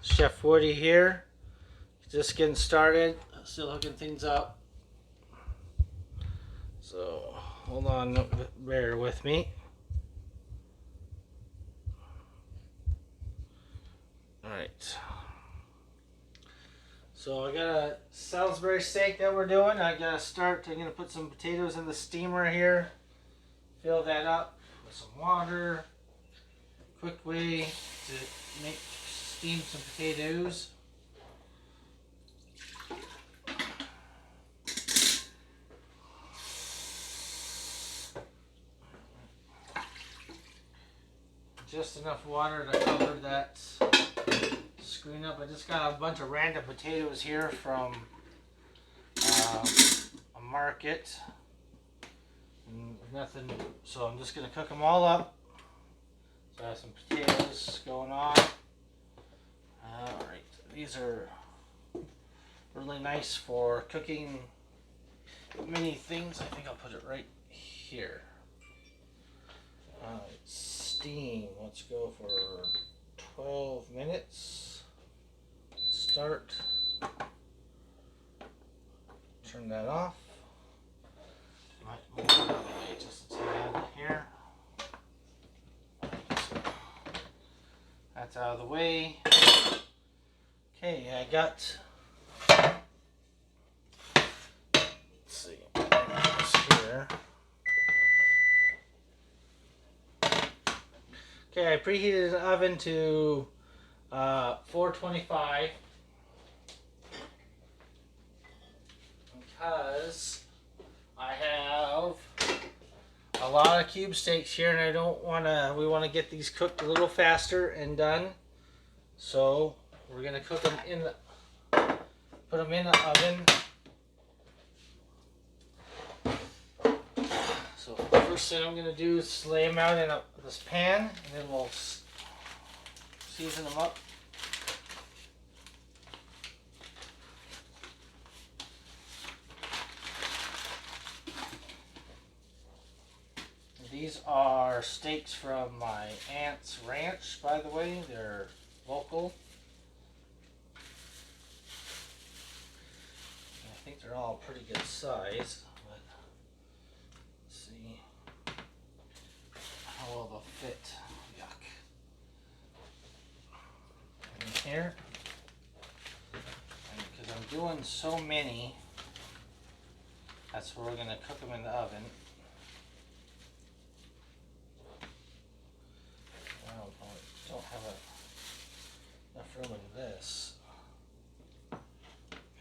Chef Woody here. Just getting started. Still hooking things up. So hold on, bear with me. Alright. So I got a Salisbury steak that we're doing. I'm gonna put some potatoes in the steamer here. Fill that up with some water. Quick way to steam some potatoes. Just enough water to cover that screen up. I just got a bunch of random potatoes here from a market. Nothing, so I'm just gonna cook them all up. So I have some potatoes going on. Alright, these are really nice for cooking many things. I think I'll put it right here. Steam, let's go for 12 minutes. Start. Turn that off. Might move it out of the way just a tad here. That's out of the way. Okay, I got. Let's see. This here. Okay, I preheated the oven to 425 because I have a lot of cube steaks here, and we want to get these cooked a little faster and done. So we're gonna put them in the oven. So the first thing I'm gonna do is lay them out in this pan, and then we'll season them up. These are steaks from my aunt's ranch, by the way. They're local. And I think they're all pretty good size. But let's see how well they'll fit. Yuck. In here. And because I'm doing so many, that's where we're going to cook them in the oven. Don't have enough room in this. I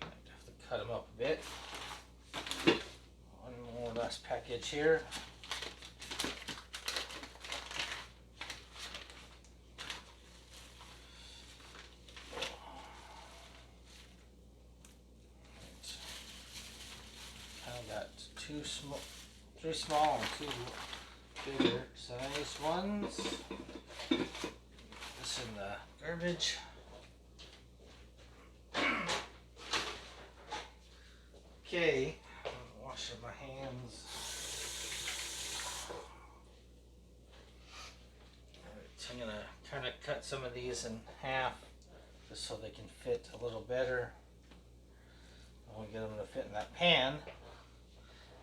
have to cut them up a bit. One more last package here. I've got three small and two bigger size ones. This in the garbage. Okay, I'm washing my hands. Alright, I'm gonna kind of cut some of these in half just so they can fit a little better. I want to get them to fit in that pan,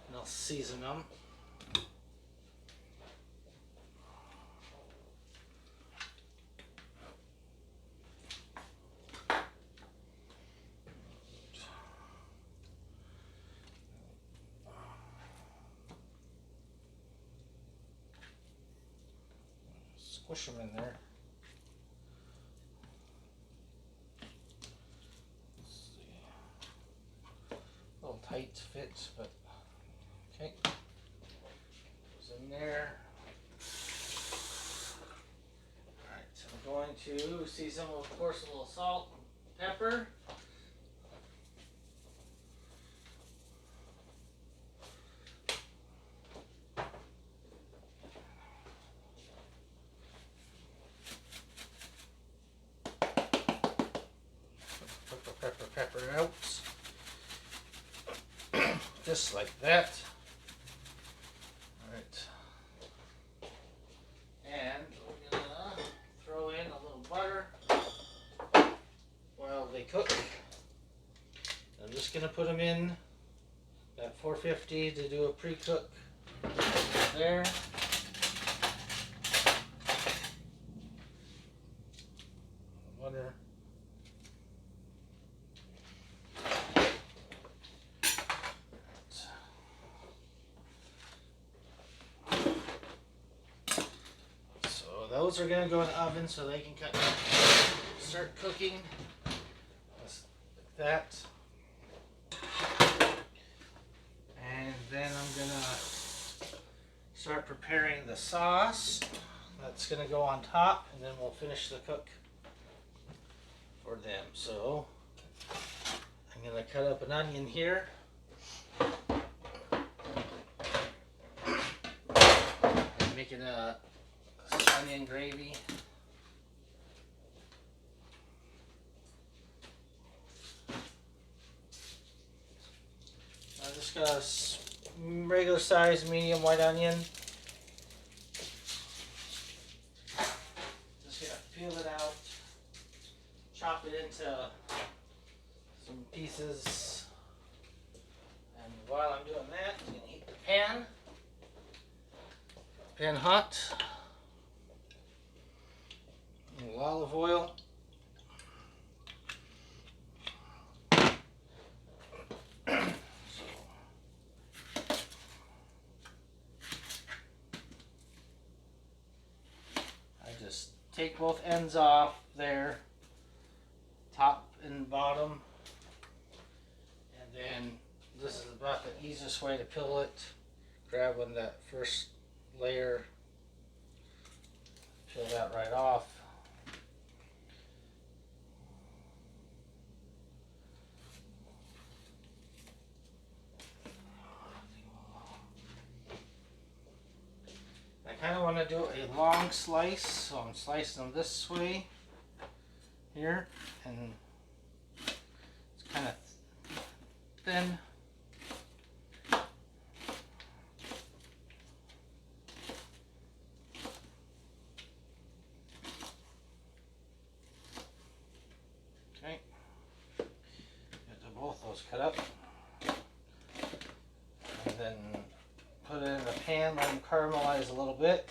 and I'll season them. Squish them in there. Let's see. A little tight fit, but okay. Goes in there. Alright, so I'm going to season with, of course, a little salt and pepper. Pepper out. Just like that. Alright. And we're gonna throw in a little butter. cook. I'm just going to put them in at 450 to do a pre-cook there. Wonder. So those are going to go in the oven so they can start cooking. Like that. And then I'm going to start preparing the sauce. That's going to go on top, and then we'll finish the cook for them. So I'm going to cut up an onion here. I'm making a onion gravy. I just got a regular size medium white onion. Just gonna peel it out, chop it into some pieces, and while I'm doing that, I'm gonna heat the pan. Pan hot. A little olive oil. Just take both ends off there, top and bottom, and then this is about the easiest way to peel it. Grab on that first layer, peel that right off. I kind of want to do a long slice, so I'm slicing them this way here, and it's kind of thin. Okay, get both those cut up, and then put it in a pan, let them caramelize a little bit.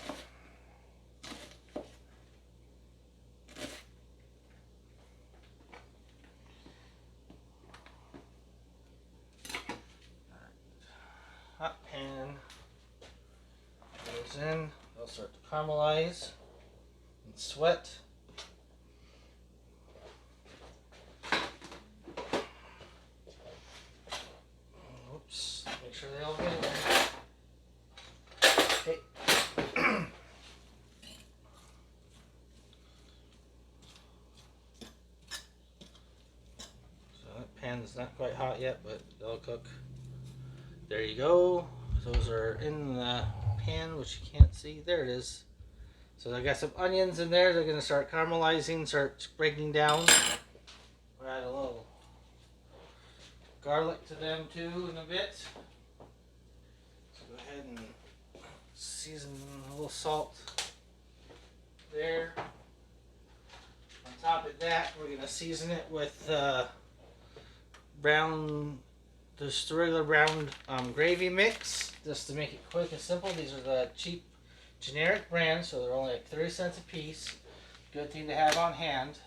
Hot pan goes in, they'll start to caramelize and sweat. Oops, make sure they all get in there. Okay. So that pan's not quite hot yet, but they'll cook. There you go. Those are in the pan, which you can't see. There it is. So I got some onions in there. They're going to start caramelizing, start breaking down. We'll add a little garlic to them too in a bit. So go ahead and season a little salt there. On top of that, we're going to season it with just the regular brown gravy mix, just to make it quick and simple. These are the cheap generic brands, so they're only like 30 cents a piece. Good thing to have on hand.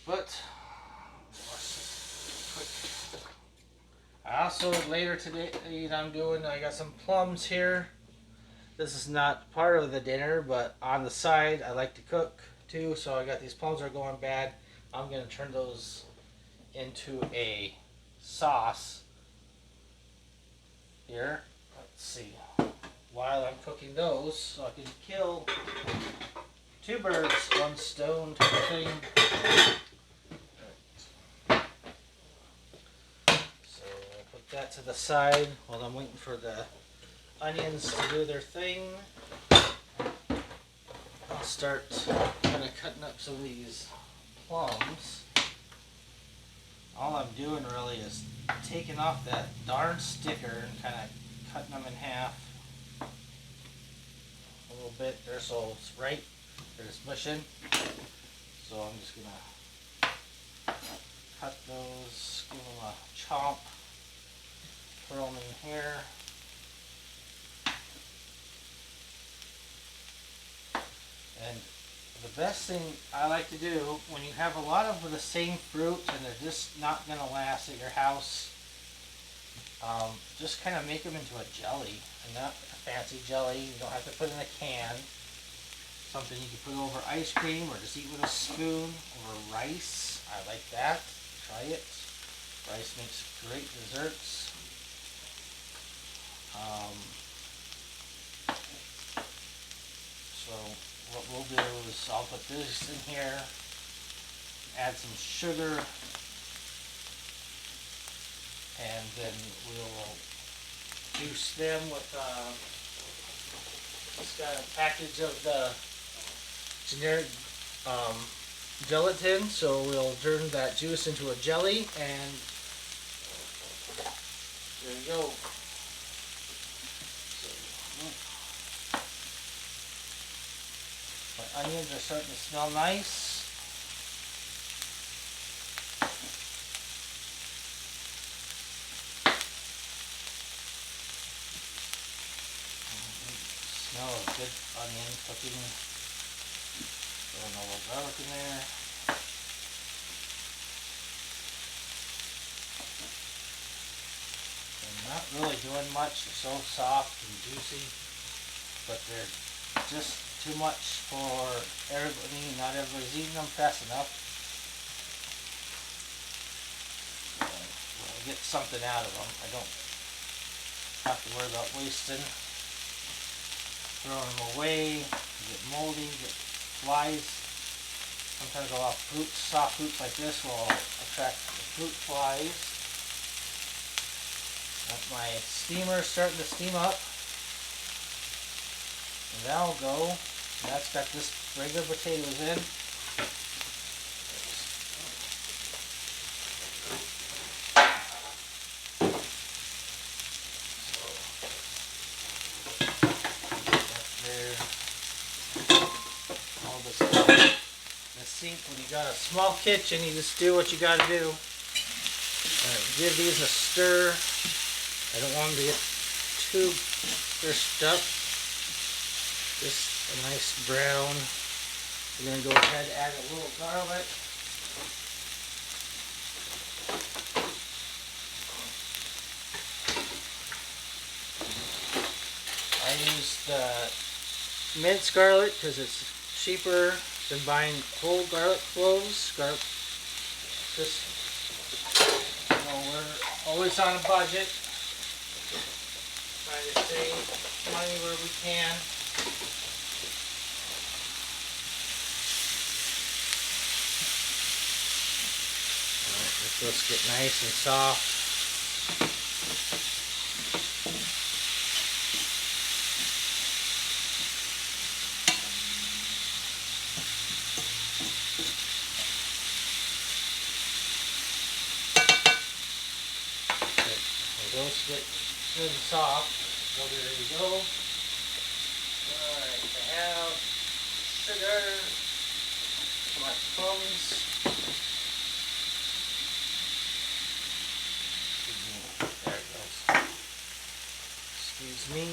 But I also later today I got some plums here. This is not part of the dinner, but on the side I like to cook too, so I got these plums that are going bad. I'm going to turn those into a sauce here. Let's see. While I'm cooking those, so I can kill two birds, one stone type of thing. So I'll put that to the side while I'm waiting for the onions to do their thing. I'll start kind of cutting up some of these plums. All I'm doing really is taking off that darn sticker and kind of cutting them in half a little bit there, so it's right. They're just mushing. So I'm just gonna cut those, give them a chomp, throw them in here. And the best thing I like to do when you have a lot of the same fruit and they're just not going to last at your house, just kind of make them into a jelly, and not a fancy jelly. You don't have to put in a can. Something you can put over ice cream or just eat with a spoon, over rice. I like that. Try it. Rice makes great desserts. So what we'll do is I'll put this in here, add some sugar, and then we'll juice them with just got a package of the generic gelatin, so we'll turn that juice into a jelly, and there you go. My onions are starting to smell nice. Smell of good onion cooking. Throw a little garlic in there. They're not really doing much. They're so soft and juicy, but they're just too much for everybody. Not everybody's eating them fast enough. So we'll get something out of them. I don't have to worry about wasting. Throwing them away, get moldy, get flies. Sometimes a lot of fruits, soft fruits like this will attract the fruit flies. My steamer is starting to steam up. And that'll go. And that's got this regular potatoes in. When you got a small kitchen, you just do what you got to do. Give these a stir. I don't want them to get too firsted up. Just a nice brown. We're going to go ahead and add a little garlic. I use the minced garlic because it's cheaper than buying whole garlic cloves. Just, you know, we're always on a budget. Trying to save money where we can. Alright, let's get nice and soft. Those get good and soft. So there you go. Alright, I have sugar, my plums. There it goes. Excuse me.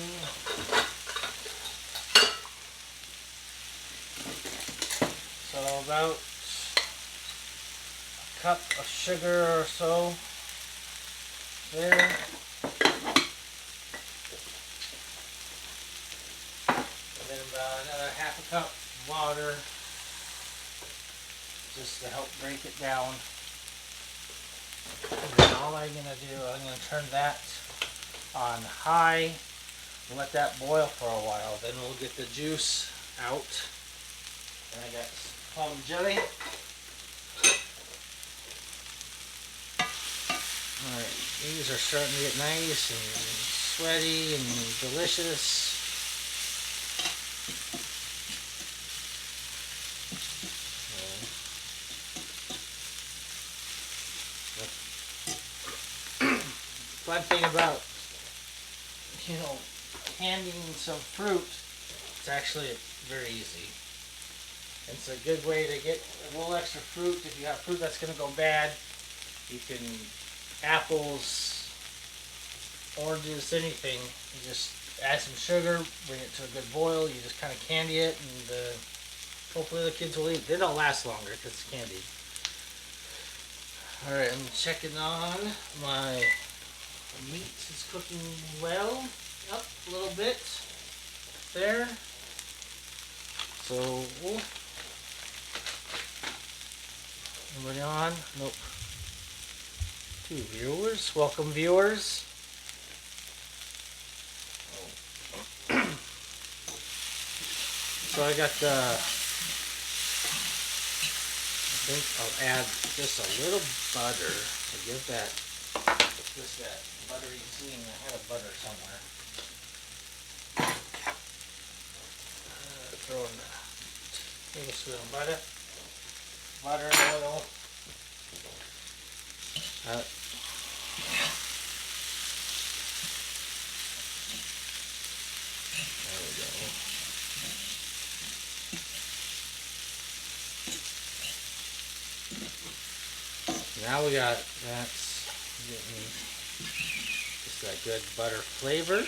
So about a cup of sugar or so. There. And then about another half a cup of water just to help break it down. And then all I'm going to do, I'm going to turn that on high and let that boil for a while. Then we'll get the juice out. And I got plum jelly. Alright, these are starting to get nice and sweaty and delicious. Fun thing about, you know, handling some fruit, it's actually very easy. It's a good way to get a little extra fruit. If you have fruit that's going to go bad, you can, apples, oranges, anything. You just add some sugar, bring it to a good boil. You just kind of candy it, and hopefully the kids will eat. They don't last longer because it's candied. Alright, I'm checking on my meat. Is cooking well. Up a little bit. There. So, anybody on? Nope. 2 viewers. Welcome, viewers. So I got the, I think I'll add just a little butter to give that, just that buttery seam. I had a butter somewhere. Throw in a tablespoon of butter, and oil. There we go. Now we got, that's getting just that good butter flavor. A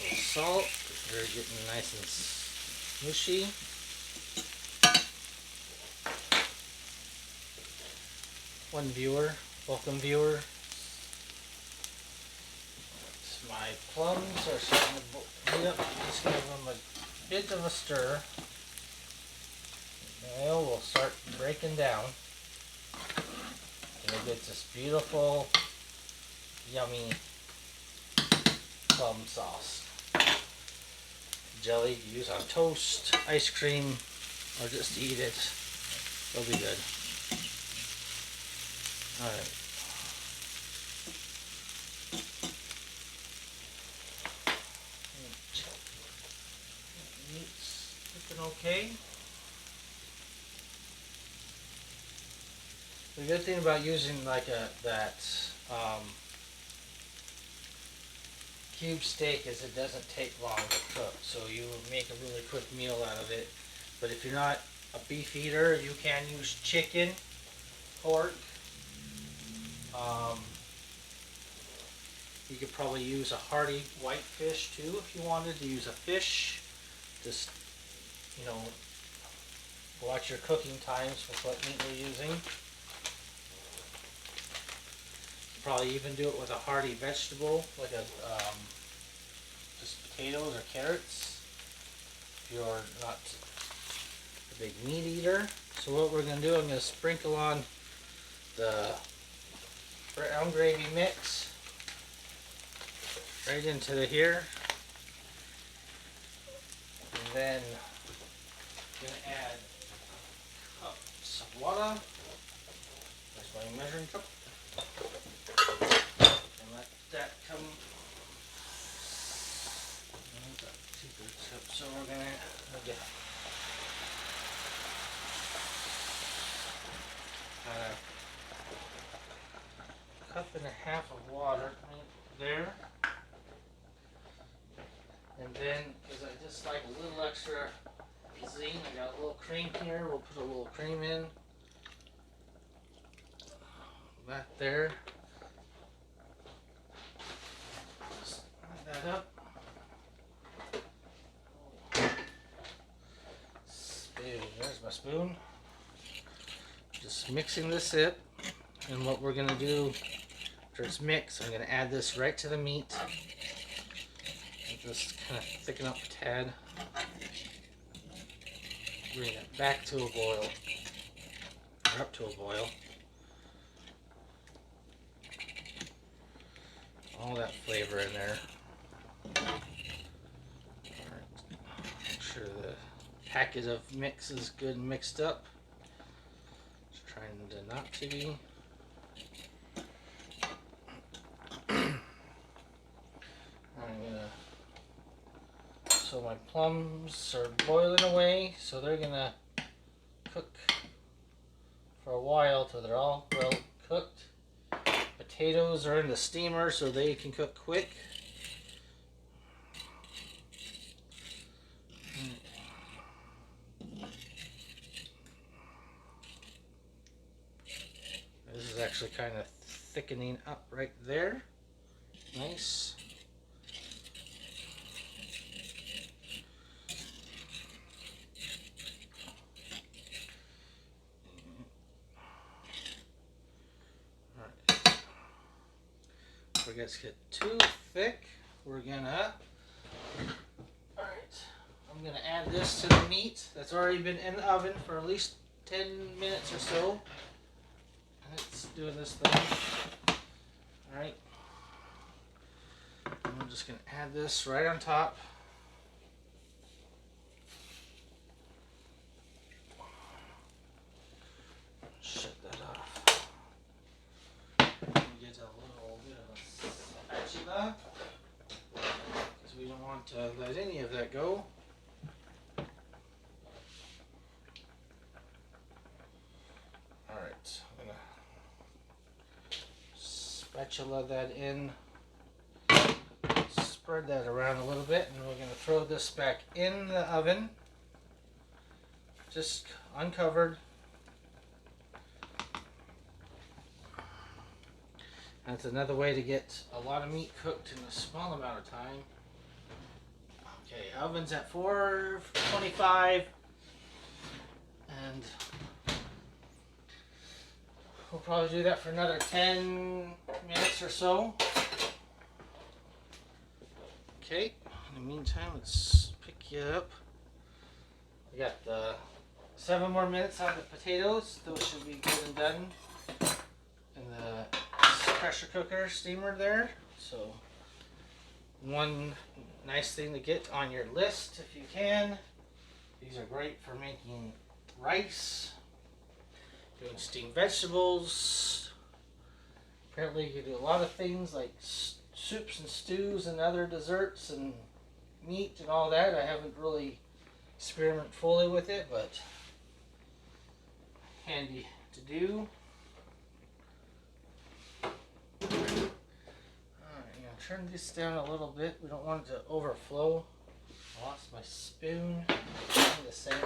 little salt. They're getting nice and smooshy. One viewer. Welcome, viewer. My plums are starting to heat up. Just give them a bit of a stir. The oil will start breaking down. And it gets this beautiful, yummy plum sauce. Jelly to use on toast, ice cream, or just eat it. It'll be good. Alright. Meat's looking okay. The good thing about using like that cube steak is it doesn't take long to cook, so you make a really quick meal out of it. But if you're not a beef eater, you can use chicken, pork. You could probably use a hearty white fish too if you wanted to use a fish. Just, you know, watch your cooking times with what meat you're using. Probably even do it with a hearty vegetable, like just potatoes or carrots, if you're not a big meat eater. So what we're going to do, I'm going to sprinkle on the brown gravy mix right into here, and then I'm going to add cups of water. That's my measuring cup. And let that come. So we're gonna get a cup and a half of water right there. And then, because I just like a little extra zing, I got a little cream here. We'll put a little cream in. That there. Just add that up. There's my spoon. Just mixing this in. And what we're going to do after it's mixed, I'm going to add this right to the meat. And just kind of thicken up a tad. Bring it back to a boil. Or up to a boil. All that flavor in there. Make sure the packet of mix is good and mixed up. Just trying to not to be. So my plums are boiling away, so they're gonna cook for a while till they're all well cooked. Potatoes are in the steamer, so they can cook quick. actually kind of thickening up right there. Nice. Alright. If it gets too thick, we're gonna. Alright. I'm gonna add this to the meat that's already been in the oven for at least 10 minutes or so. And it's doing this thing. Alright. I'm just going to add this right on top. Shut that off. Get a little bit of a spatula, because we don't want to let any of that go. Alright, I'm going to spatula that in. Spread that around a little bit, and we're going to throw this back in the oven, just uncovered. That's another way to get a lot of meat cooked in a small amount of time. Okay, oven's at 425, and we'll probably do that for another 10 minutes or so. Okay, in the meantime, let's pick you up. We got 7 more minutes on the potatoes. Those should be good and done in the pressure cooker steamer there. So, one nice thing to get on your list if you can. These are great for making rice, doing steamed vegetables. Apparently, you can do a lot of things like soups and stews and other desserts and meat and all that. I haven't really experimented fully with it, but handy to do. Alright, I'm going to turn this down a little bit. We don't want it to overflow. I lost my spoon in the sink.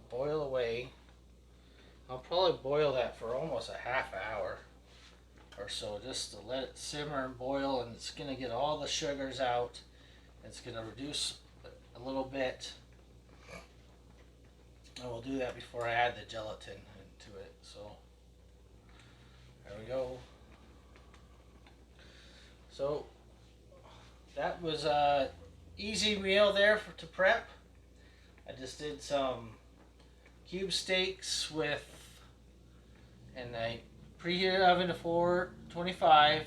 Boil away. I'll probably boil that for almost a half hour or so, just to let it simmer and boil, and it's going to get all the sugars out. It's going to reduce a little bit, and we'll do that before I add the gelatin into it. So there we go. So that was a easy meal there to prep. I just did some cube steaks and I preheated the oven to 425.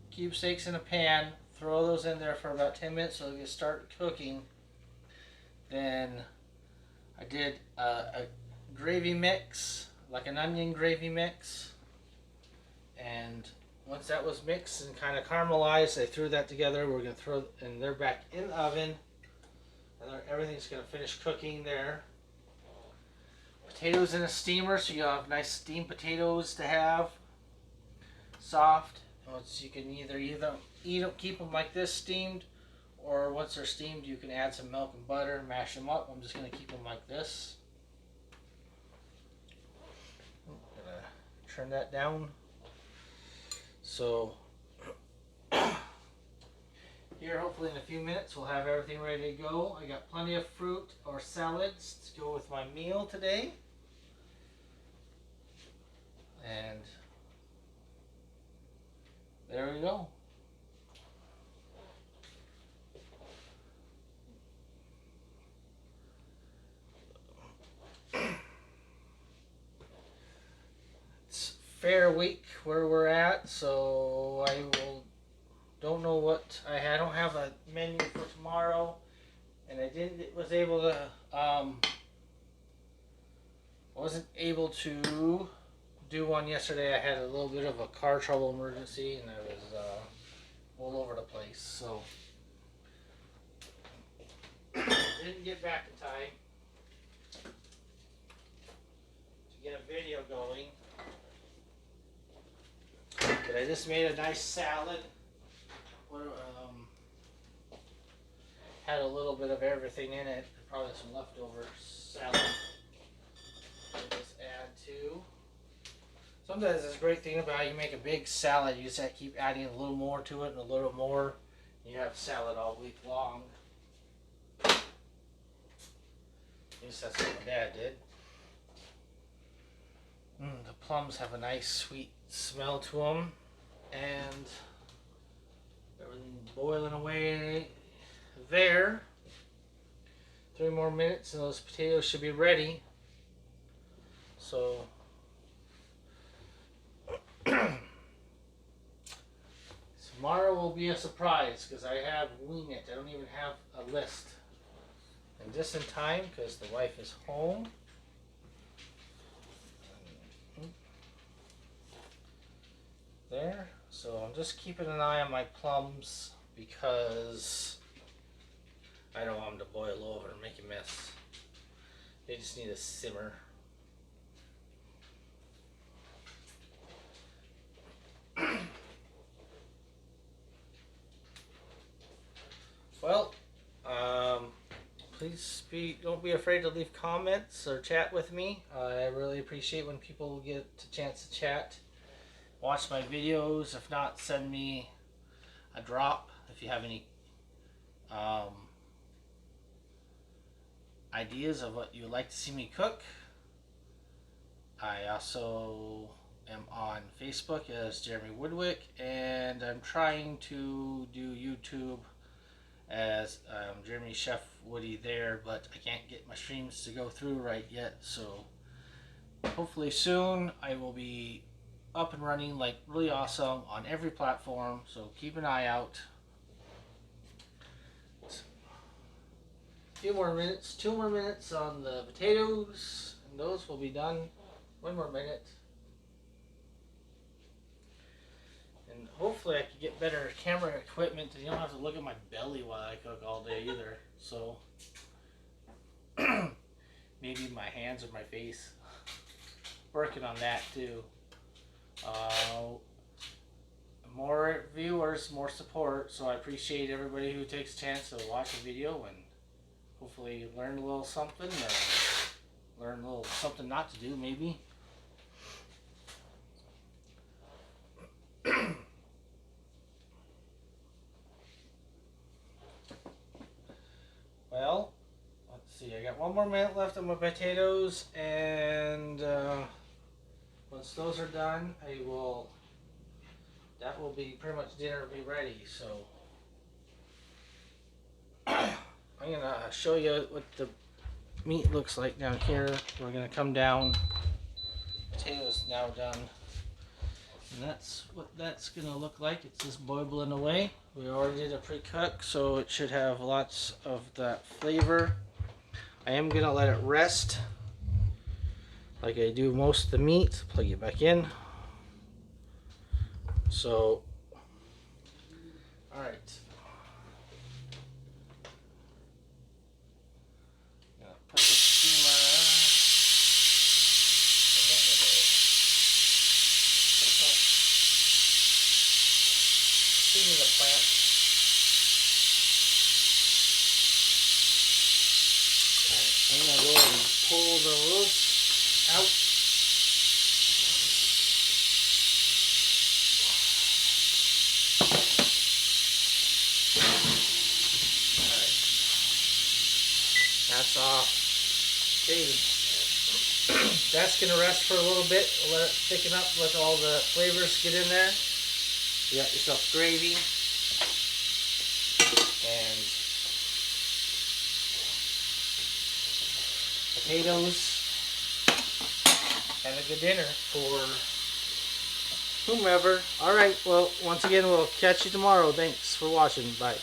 Cube steaks in a pan. Throw those in there for about 10 minutes so they start cooking. Then I did a gravy mix, like an onion gravy mix. And once that was mixed and kind of caramelized, I threw that together. We're going to throw, and they're back in the oven. And everything's going to finish cooking there. Potatoes in a steamer, so you have nice steamed potatoes to have, soft. Once you can either eat them, keep them like this steamed, or once they're steamed, you can add some milk and butter and mash them up. I'm just going to keep them like this. I'm gonna turn that down. So here, hopefully in a few minutes, we'll have everything ready to go. I got plenty of fruit or salads to go with my meal today. And there we go. It's fair week where we're at, so I don't know what I don't have a menu for tomorrow, and I was able to wasn't able to do one yesterday. I had a little bit of a car trouble emergency, and I was all over the place, so didn't get back in time to get a video going. But I just made a nice salad. had a little bit of everything in it. Probably some leftover salad. We'll just add to. Sometimes it's a great thing about you make a big salad, you just have to keep adding a little more to it and a little more. You have salad all week long. At least that's what my dad did. The plums have a nice sweet smell to them, and everything's boiling away there. 3 more minutes and those potatoes should be ready. So tomorrow will be a surprise because I have winged it. I don't even have a list. And just in time because the wife is home. There. So I'm just keeping an eye on my plums because I don't want them to boil over and make a mess. They just need a simmer. Well, please don't be afraid to leave comments or chat with me. I really appreciate when people get a chance to chat. Watch my videos. If not, send me a drop if you have any ideas of what you would like to see me cook. I also am on Facebook as Jeremy Woodwick, and I'm trying to do YouTube as Jeremy Chef Woody there, but I can't get my streams to go through right yet, so hopefully soon I will be up and running like really awesome on every platform, so keep an eye out. A few more minutes, 2 more minutes on the potatoes, and those will be done. 1 more minute. And hopefully I can get better camera equipment and you don't have to look at my belly while I cook all day either. So maybe my hands or my face. Working on that too. More viewers, more support, so I appreciate everybody who takes a chance to watch a video and hopefully learn a little something or learn a little something not to do maybe. Well, let's see, I got 1 more minute left on my potatoes, and once those are done, that will be pretty much dinner will be ready. So I'm gonna show you what the meat looks like down here. We're gonna come down. Potatoes now done, and that's what that's gonna look like. It's just boiling away. We already did a pre-cook, so it should have lots of that flavor. I am gonna let it rest like I do most of the meat. Plug it back in. So, alright. Gonna put the steamer steaming the plant. I'm gonna go ahead and pull the roast out. That's off. Okay, that's gonna rest for a little bit. Let it thicken up, let all the flavors get in there. You got yourself gravy and potatoes and a good dinner for whomever. Alright, well, once again, we'll catch you tomorrow. Thanks for watching. Bye.